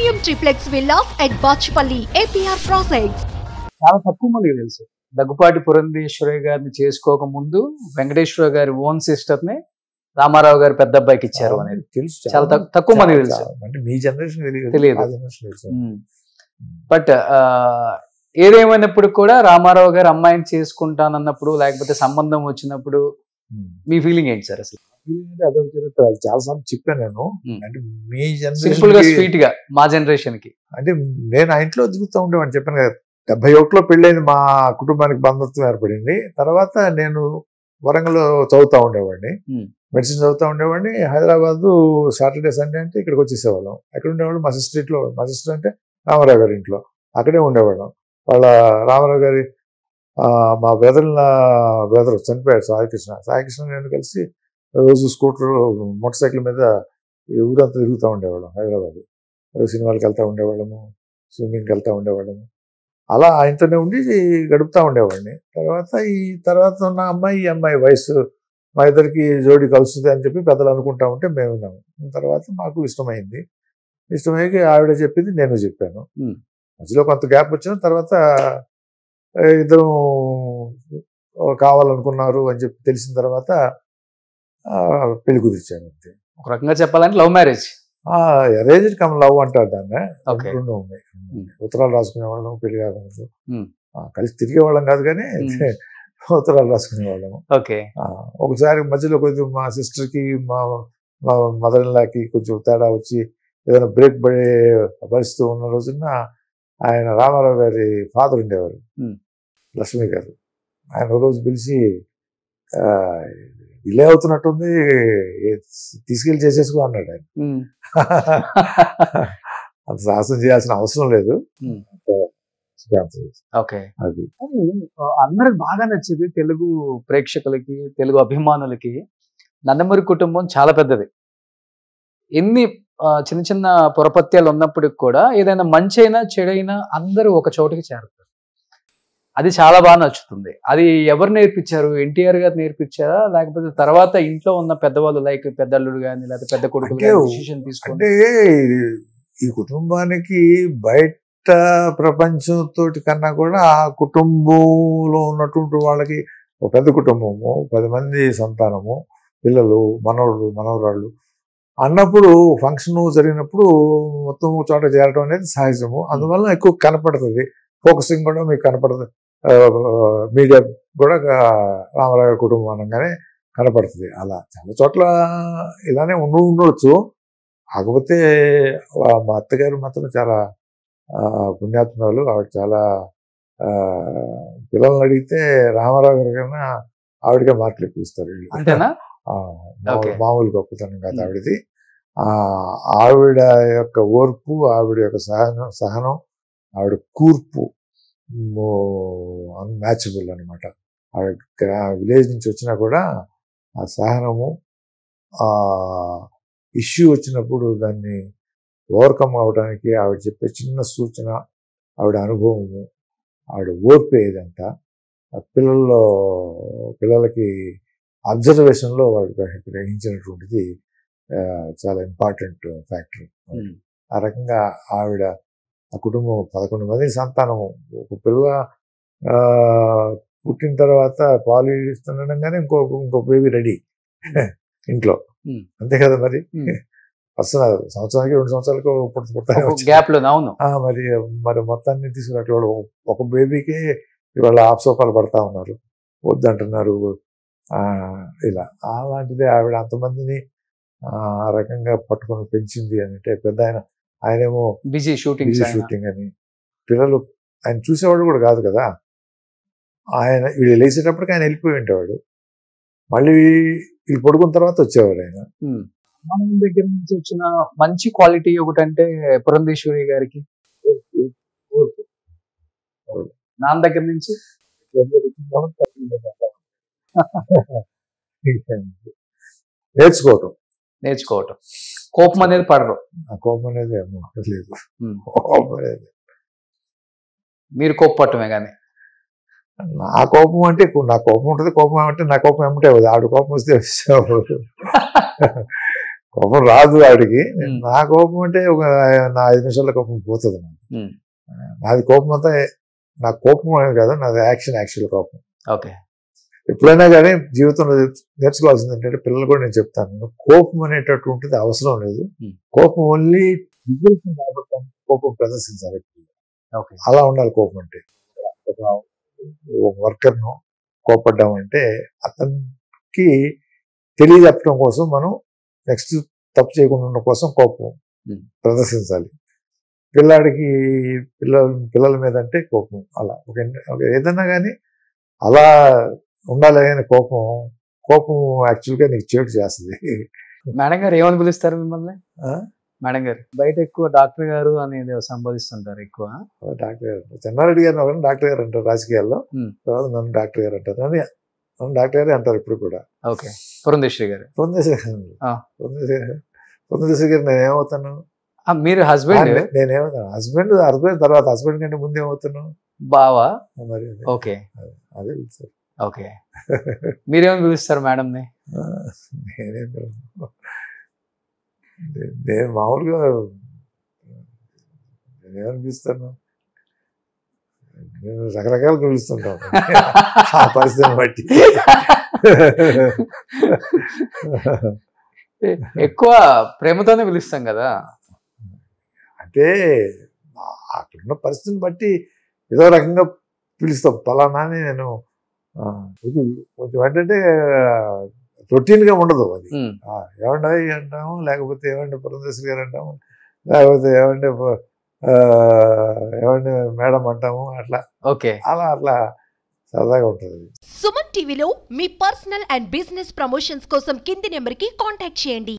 Premium triplex villas at Bachupally APR projects. చాలా తక్కువ మందికి తెలుసు. దగ్గుపాటి పురంధేశ్వరి గారిని చేసుకోక ముందు వెంకటేశ్వర గారి ఓన్ సిస్టర్ ని రామారావు గారి పెద్ద అబ్బాయికి ఇచ్చారు అనేది తెలుసు. చాలా తక్కువ మందికి తెలుసు. అంటే మీ జనరేషన్ తెలియదు. బట్ ఏదేమైనప్పుడు కూడా రామారావు గారు అమ్మాయిని చేసుకుంటానన్నప్పుడు లేకపోతే సంబంధం వచ్చినప్పుడు మీ ఫీలింగ్ ఏంటి సార్? అసలు అదొక చరిత్ర. చాలా సార్లు చెప్పాను నేను. అంటే మీ సింపుల్ గా జనరేషన్ స్వీట్ గా మా జనరేషన్ కి అంటే నేను ఆ ఇంట్లో దిగుతూ ఉండేవాడిని. చెప్పాను కదా, 71లో పెళ్ళైంది, మా కుటుంబానికి బంధుత్వం ఏర్పడింది. తర్వాత నేను వరంగల్ చదువుతూ ఉండేవాడిని, మెడిసిన్ చదువుతూ ఉండేవాడిని. హైదరాబాద్ సాటర్డే సండే అంటే ఇక్కడికి వచ్చేసేవాళ్ళం. ఎక్కడ ఉండేవాళ్ళు? మా సిస్టర్ ఇంట్లో. మా సిస్టర్ అంటే రామారావు గారి ఇంట్లో, అక్కడే ఉండేవాళ్ళం. వాళ్ళ రామారావు గారి మా బ్రదర్ చనిపోయాడు, సాయికృష్ణ నేను కలిసి రోజు స్కూటర్ మోటార్ సైకిల్ మీద ఊరంతా తిరుగుతూ ఉండేవాళ్ళం. హైదరాబాద్ సినిమాలకు వెళ్తూ ఉండేవాళ్ళము, స్విమ్మింగ్కి వెళ్తూ ఉండేవాళ్ళము. అలా ఆయనతోనే ఉండి గడుపుతూ ఉండేవాడిని. తర్వాత ఉన్న అమ్మాయి, ఈ అమ్మాయి వయసు మా ఇద్దరికి జోడి కలుస్తుంది అని చెప్పి పెద్దలు అనుకుంటా ఉంటే మేము విన్నాము. తర్వాత మాకు ఇష్టమైంది. ఇష్టమయ్యి ఆవిడ చెప్పింది, నేను చెప్పాను. మధ్యలో కొంత గ్యాప్ వచ్చిన తర్వాత ఇద్దరు కావాలనుకున్నారు అని చెప్పి తెలిసిన తర్వాత పెళ్లి కుదిర్చాను. అంతే. ఒక రకంగా చెప్పాలంటే love marriage. Arranged come love అంటారు దాన్ని. Okay. రెండు ఉన్నాయి. ఉత్తరాలు రాసుకునేవాళ్ళం, పెళ్లి కాకముందు కలిసి తిరిగేవాళ్ళం కాదు, కానీ ఉత్తరాలు రాసుకునేవాళ్ళము. ఓకే. ఒకసారి మధ్యలో కొంచెం మా సిస్టర్కి మా మదర్ ఇన్ లాకి కొంచెం తేడా వచ్చి ఏదైనా బ్రేక్ పడే పరిస్థితి ఉన్న రోజున ఆయన రామారావు గారి ఫాదర్ ఉండేవారు, లక్ష్మి గారు. ఆయన ఒక రోజు పిలిచి డిలే అవుతున్నట్టుంది, తీసుకెళ్ళి చేసేసుకో అన్నాడు ఆయన. అంత సాహసం చేయాల్సిన అవసరం లేదు. ఓకే. అది అందరికి బాగా నచ్చేది తెలుగు ప్రేక్షకులకి, తెలుగు అభిమానులకి నందమూరి కుటుంబం చాలా పెద్దది. ఎన్ని చిన్న చిన్న పొరపత్యాలు ఉన్నప్పటికి కూడా ఏదైనా మంచి అయినా చెడైనా అందరూ ఒక చోటుకి చేరుతారు. అది చాలా బాగా నచ్చుతుంది. అది ఎవరు నేర్పించారు? ఎన్టీఆర్ గారు నేర్పించారా, లేకపోతే తర్వాత ఇంట్లో ఉన్న పెద్దవాళ్ళు లైక్ పెద్దల్లుడు కానీ లేకపోతే పెద్ద కొడుకులు డిసిషన్ తీసుకుంటే? అంటే ఈ కుటుంబానికి బయట ప్రపంచంతో కన్నా కూడా ఆ కుటుంబంలో ఉన్నటువంటి వాళ్ళకి ఒక పెద్ద కుటుంబము, 10 మంది సంతానము, పిల్లలు, మనవళ్ళు, మనవరాళ్ళు అన్నప్పుడు ఫంక్షన్ జరిగినప్పుడు మొత్తం చోట చేరడం అనేది సహజము. అందువల్ల ఎక్కువ కనపడుతుంది. ఫోకసింగ్ కూడా మీకు కనపడుతుంది. మీడియా కూడా రామారావు కుటుంబం అనగానే కనపడుతుంది. అలా చాలా చోట్ల ఇలానే ఉండవచ్చు. కాకపోతే మా అత్తగారు మాత్రం చాలా పుణ్యాత్మరాలు. ఆవిడ చాలా పిల్లల్ని అడిగితే రామారావు గారి కన్నా ఆవిడకే మార్కులు ఎక్కువ ఇస్తారు. అంతేనా? మామూలు గొప్పతనం కాదు ఆవిడది. ఆవిడ యొక్క ఓర్పు, ఆవిడ యొక్క సహనం, ఆవిడ కూర్పు అన్మ్యాచబుల్ అనమాట. ఆవిడ విలేజ్ నుంచి వచ్చినా కూడా ఆ సహనము, ఆ ఇష్యూ వచ్చినప్పుడు దాన్ని ఓవర్కమ్ అవడానికి ఆవిడ చెప్పే చిన్న సూచన, ఆవిడ అనుభవము, ఆవిడ ఓర్పు ఏదంతా పిల్లలకి అబ్జర్వేషన్లో వాళ్ళు గ్రహించినటువంటిది చాలా ఇంపార్టెంట్ ఫ్యాక్టర్. ఆ రకంగా ఆవిడ ఆ కుటుంబం 11 మంది సంతానము. ఒక పిల్ల పుట్టిన తర్వాత పాలు ఇస్తుండగానే ఇంకో బేబీ రెడీ ఇంట్లో. అంతే కదా మరి. సంవత్సరానికి 2 సంవత్సరాలకు పుడతాను. మరి మొత్తాన్ని తీసుకున్నట్లు ఒక బేబీకి ఇవాళ ఆప్సోపాలు పడతా ఉన్నారు, వద్దంటున్నారు. ఇలా అలాంటిదే ఆవిడ అంతమందిని ఆ రకంగా పట్టుకొని పెంచింది అంటే పెద్ద ఆయనేమో బిజీ షూటింగ్ అని, పిల్లలు ఆయన చూసేవాడు కూడా కాదు కదా. ఆయన వీళ్ళు లేచేటప్పటికి ఆయన వెళ్ళిపోయి ఉండేవాడు. మళ్ళీ వీళ్ళు పడుకున్న తర్వాత వచ్చేవాడు ఆయన. మన దగ్గర నుంచి వచ్చిన మంచి క్వాలిటీ ఒకటంటే పురంధేశ్వరి గారికి ఓర్పు. నాన్న దగ్గర నుంచి నేర్చుకోవటం. కోపం అనేది పడరు. కోపం అనేది లేదు. మీరు కోపపడటమే కానీ. నా కోపం అంటే నా కోపం ఉంటుంది. కోపం అంటే నా కోపం ఏమంటే ఆవిడ కోపం వస్తే కోపం రాదు ఆవిడికి. నా కోపం అంటే నా 5 నిమిషాల కోపం పోతుంది. నాది కోపం అంతా నాకు కోపం అనేది కాదు, నాది యాక్చువల్ కోపం. ఓకే. ఎప్పుడైనా కానీ జీవితంలో నేర్చుకోవాల్సింది ఏంటంటే పిల్లలు కూడా నేను చెప్తాను, కోపం అనేటటువంటిది అవసరం లేదు. కోపం ఓన్లీ కాబట్టి కోపం ప్రదర్శించాలి. అలా ఉండాలి కోపం అంటే. ఒక వర్కర్ను కోపడ్డామంటే అతనికి తెలియజెప్పడం కోసం మనం నెక్స్ట్ తప్పు చేయకుండా ఉండడం కోసం కోపం ప్రదర్శించాలి. పిల్లాడికి పిల్లల మీద అంటే కోపం అలా ఏదన్నా కానీ అలా ఉండాలి. కానీ కోపం యాక్చువల్గా నీకు చేటు చేస్తుంది. మేడం గారు ఏమని పిలుస్తారు మిమ్మల్ని? మేడం గారు బయట ఎక్కువ డాక్టర్ గారు అనేది సంబోధిస్తుంటారు ఎక్కువ. డాక్టర్ గారు, చెన్నారెడ్డి గారిని ఒకరిని డాక్టర్ గారు అంటారు రాజకీయాల్లో, తర్వాత నన్ను డాక్టర్ గారు అంటారు. నన్ను డాక్టర్ గారే అంటారు ఇప్పుడు కూడా. ఓకే. పురంధేశ్వరి గారు నేనేమవుతాను? మీరు హస్బెండ్? నేనేమవుతాను హస్బెండ్ తర్వాత హస్బెండ్ కంటే ముందు ఏమవుతాను? బావా. మరి ఓకే, అదే పిలుస్తారు. ఓకే. మీరేమని పిలుస్తారు మేడం ని? నేను మామూలుగా నేనేమనిపిస్తాను, నేను రకరకాలుగా పిలుస్తుంటాను ఆ పరిస్థితిని బట్టి. ఎక్కువ ప్రేమతోనే పిలుస్తాం కదా. అంటే అక్కడున్న పరిస్థితిని బట్టి ఏదో రకంగా పిలుస్తాం. పలానా అని నేను కొంచెం ఏంటంటే రొటీన్గా ఉండదు అది. ఏమండి అంటాము, లేకపోతే ఏమండి పురంధేశ్వరి గారు అంటాము, లేకపోతే ఏమండి మేడం అంటాము. అట్లా ఓకే, అట్లా సరదాగా ఉంటుంది. సుమన్ టీవీలో మీ పర్సనల్ అండ్ బిజినెస్ ప్రమోషన్స్ కోసం కింది నెంబర్కి కాంటాక్ట్ చేయండి.